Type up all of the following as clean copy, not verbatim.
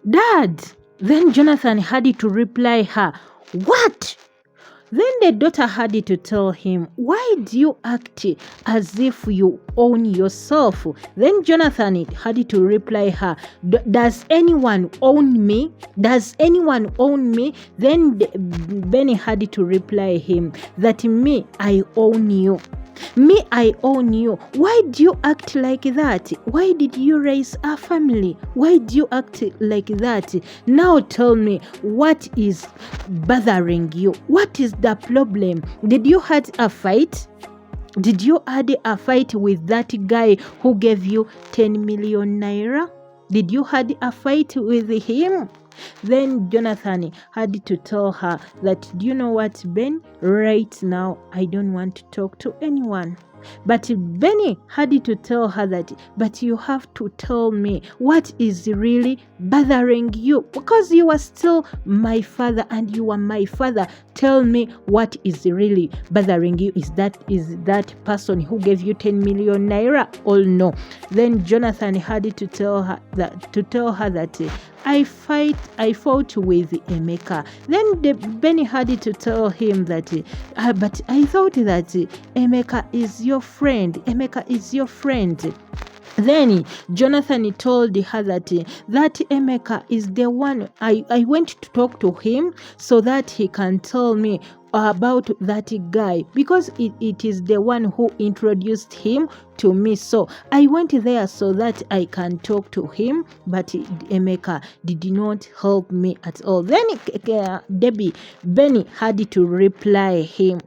Dad! Then Jonathan had to reply her, what? Then the daughter had to tell him, why do you act as if you own yourself? Then Jonathan had to reply her, does anyone own me? Does anyone own me? Then Benny had to reply him that me, I own you. Me, I own you. Why do you act like that? Why did you raise a family? Why do you act like that? Now tell me, what is bothering you? What is the problem? Did you have a fight? Did you had a fight with that guy who gave you 10 million naira? Did you had a fight with him? Then Jonathan had to tell her that, do you know what, Ben? Right now, I don't want to talk to anyone. But Benny had to tell her that, but you have to tell me what is really bothering you, because you are still my father and you are my father. Tell me what is really bothering you. Is that person who gave you 10 million naira or no? Then Jonathan had to tell her that I fought with Emeka. Then Benny had to tell him that, but I thought that Emeka is your friend. Emeka is your friend. Then Jonathan told her that Emeka is the one. I went to talk to him so that he can tell me about that guy, because it is the one who introduced him to me. So I went there so that I can talk to him, but Emeka did not help me at all. Then Benny had to reply him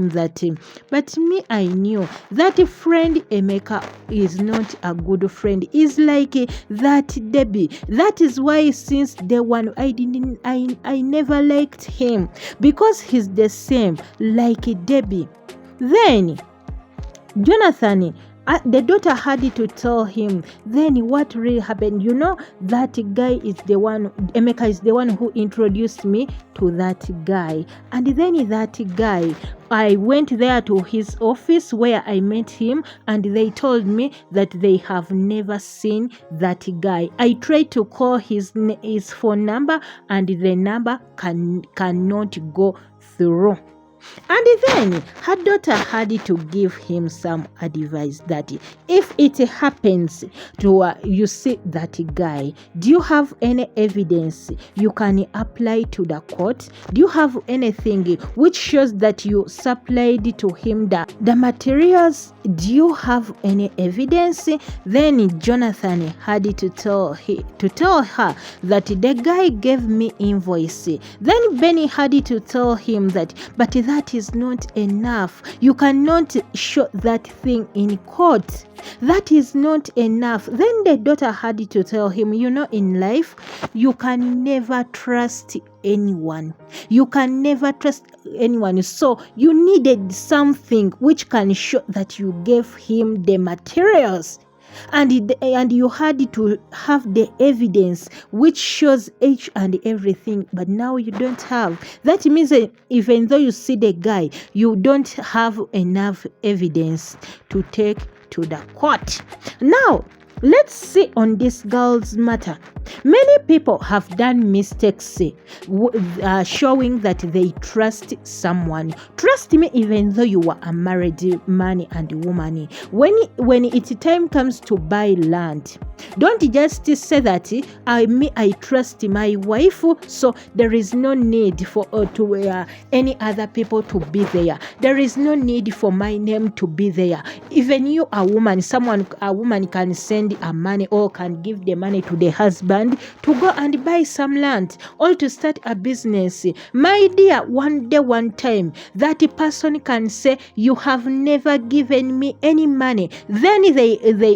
that, but me, I knew that friend Emeka is not a good friend. Is like that Debbie. That is why since day one I never liked him, because he's the same like Debbie. Then Jonathan, the daughter had to tell him then what really happened. You know, that guy is the one, Emeka is the one who introduced me to that guy. And then that guy, I went there to his office where I met him, and they told me that they have never seen that guy. I tried to call his phone number, and the number cannot go through. And then her daughter had to give him some advice that if it happens to you see that guy, do you have any evidence you can apply to the court? Do you have anything which shows that you supplied to him the materials? Do you have any evidence? Then Jonathan had to tell her that the guy gave me invoice. Then Benny had to tell him that, but that is not enough. You cannot show that thing in court. That is not enough. Then the daughter had to tell him, you know, in life, you can never trust anyone. You can never trust anyone. So you needed something which can show that you gave him the materials. And you had to have the evidence which shows each and everything, but now you don't have. That means that even though you see the guy, you don't have enough evidence to take to the court. Now, let's see on this girl's matter. Many people have done mistakes showing that they trust someone. Trust me, even though you are a married man and woman. When it time comes to buy land, don't just say that I trust my wife, so there is no need for any other people to be there. There is no need for my name to be there. Even you, a woman can send a money or can give the money to the husband to go and buy some land or to start a business. My dear, one day, one time, that person can say, you have never given me any money. Then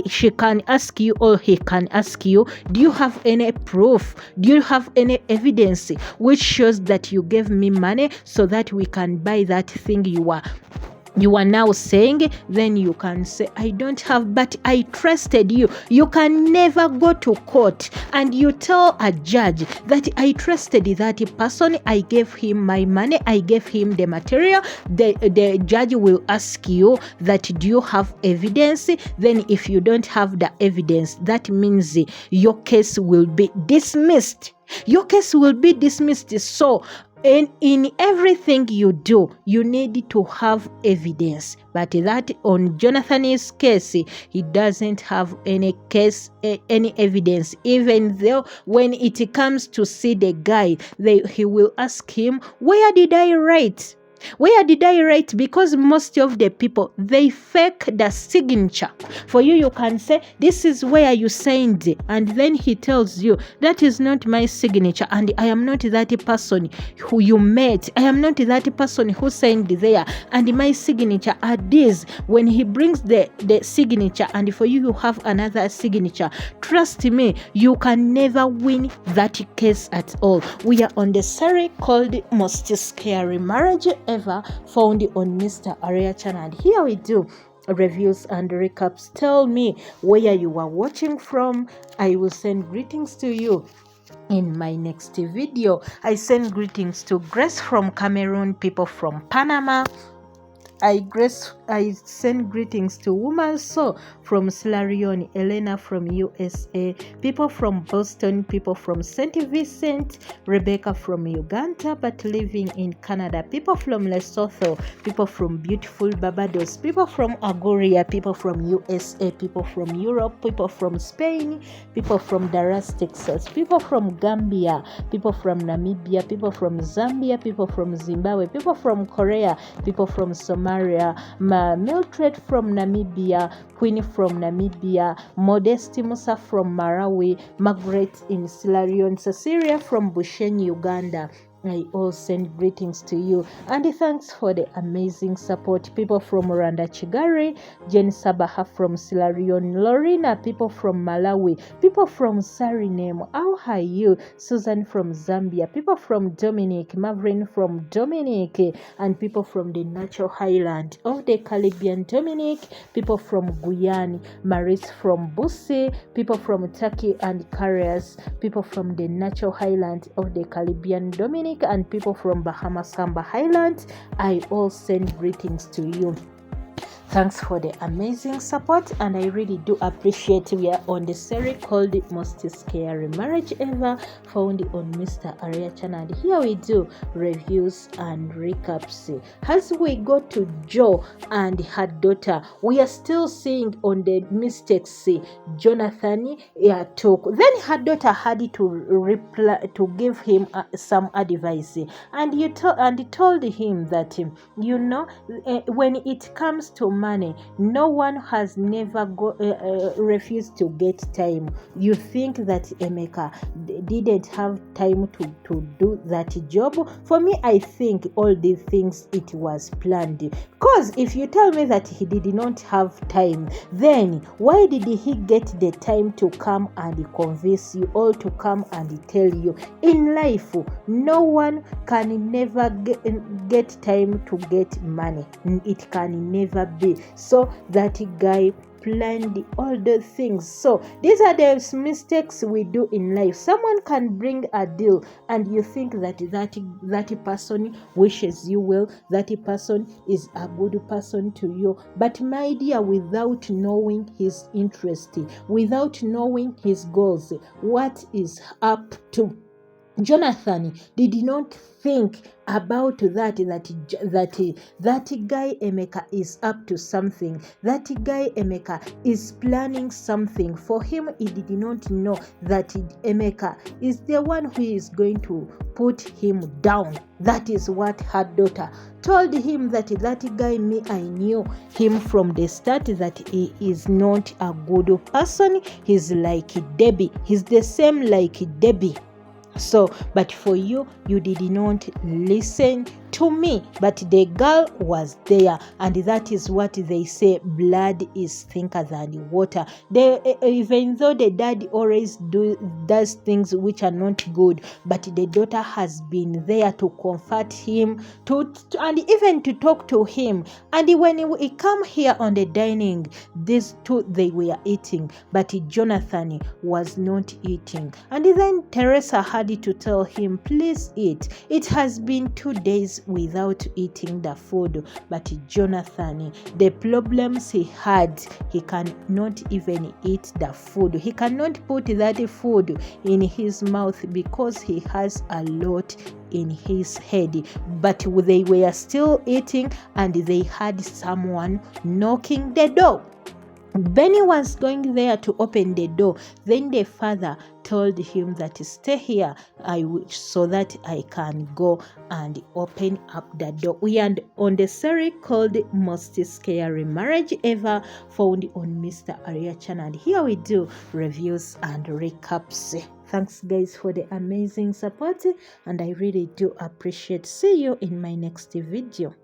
she can ask you, or he can ask you, do you have any proof? Do you have any evidence which shows that you gave me money so that we can buy that thing you are you are now saying, then you can say, I don't have, but I trusted you. You can never go to court and you tell a judge that I trusted that person, I gave him my money, I gave him the material. The judge will ask you that, do you have evidence? Then if you don't have the evidence, that means your case will be dismissed. Your case will be dismissed. So in everything you do, you need to have evidence. But that on Jonathan's case, he doesn't have any evidence. Even though when it comes to see the guy, he will ask him, where did I write? Where did I write? Because most of the people, they fake the signature. For you, you can say, this is where you signed it. And then he tells you, that is not my signature. And I am not that person who you met. I am not that person who signed there. And my signature are this. When he brings the signature, and for you, you have another signature, trust me, you can never win that case at all. We are on the series called Most Scary Marriage Ever, found on Mr. Aria channel, and here we do reviews and recaps. Tell me where you are watching from. I will send greetings to you in my next video. I send greetings to Grace from Cameroon, people from Panama. I send greetings to Woman So from Sierra Leone, Elena from USA, people from Boston, people from St. Vincent, Rebecca from Uganda but living in Canada, people from Lesotho, people from beautiful Barbados, people from Agoria, people from USA, people from Europe, people from Spain, people from Dallas, Texas, people from Gambia, people from Namibia, people from Zambia, people from Zimbabwe, people from Korea, people from Somalia, Mildred from Namibia, Queenie from Namibia, Modesty Musa from Malawi, Margaret in Sierra Leone, Cecilia from Bushenyi, Uganda. I all send greetings to you and thanks for the amazing support. People from Rwanda, Kigali, Jen Sabaha from Sierra Leone, Lorena, people from Malawi, people from Suriname, how are you? Susan from Zambia, people from Dominic, Mavrin from Dominic, and people from the natural highland of the Caribbean, Dominic, people from Guyana, Maris from Busse, people from Turkey and Carriers, people from the natural highland of the Caribbean, Dominic, and people from Bahamas, Samba Highlands. I all send greetings to you. Thanks for the amazing support, and I really do appreciate. We are on the series called Most Scary Marriage Ever, found on Mr. Aria channel. And here we do reviews and recaps. As we go to Joe and her daughter, we are still seeing on the mistakes Jonathan took. Then her daughter had to reply to give him some advice, and told him that when it comes to money, no one has never refused to get time. You think that Emeka didn't have time to do that job? For me, I think all these things, it was planned. Because if you tell me that he did not have time, then why did he get the time to come and convince you all to come and tell you? In life, no one can never get time to get money. It can never be. So that guy planned all the things. So these are the mistakes we do in life. Someone can bring a deal and you think that person wishes you well, that person is a good person to you. But my dear, without knowing his interest, without knowing his goals, what is up to? Jonathan did not think about that guy Emeka is up to something. That guy Emeka is planning something. For him, he did not know that Emeka is the one who is going to put him down. That is what her daughter told him, that guy, me, I knew him from the start, that he is not a good person. He's like Debbie. He's the same like Debbie. So, but for you, you did not listen to me, but the girl was there, and that is what they say, blood is thicker than water. Even though the dad always does things which are not good, but the daughter has been there to comfort him, and even to talk to him. And when we come here on the dining, these two, they were eating, but Jonathan was not eating. And then Teresa had to tell him, please eat. It has been 2 days without eating the food. But Jonathan, the problems he had, he cannot even eat the food. He cannot put that food in his mouth because he has a lot in his head. But they were still eating, and they had someone knocking the door. Benny was going there to open the door. Then the father told him that stay here so that I can go and open up the door. We are on the series called Most Scary Marriage Ever, found on Mr. Aria channel. And here we do reviews and recaps. Thanks guys for the amazing support, and I really do appreciate. See you in my next video.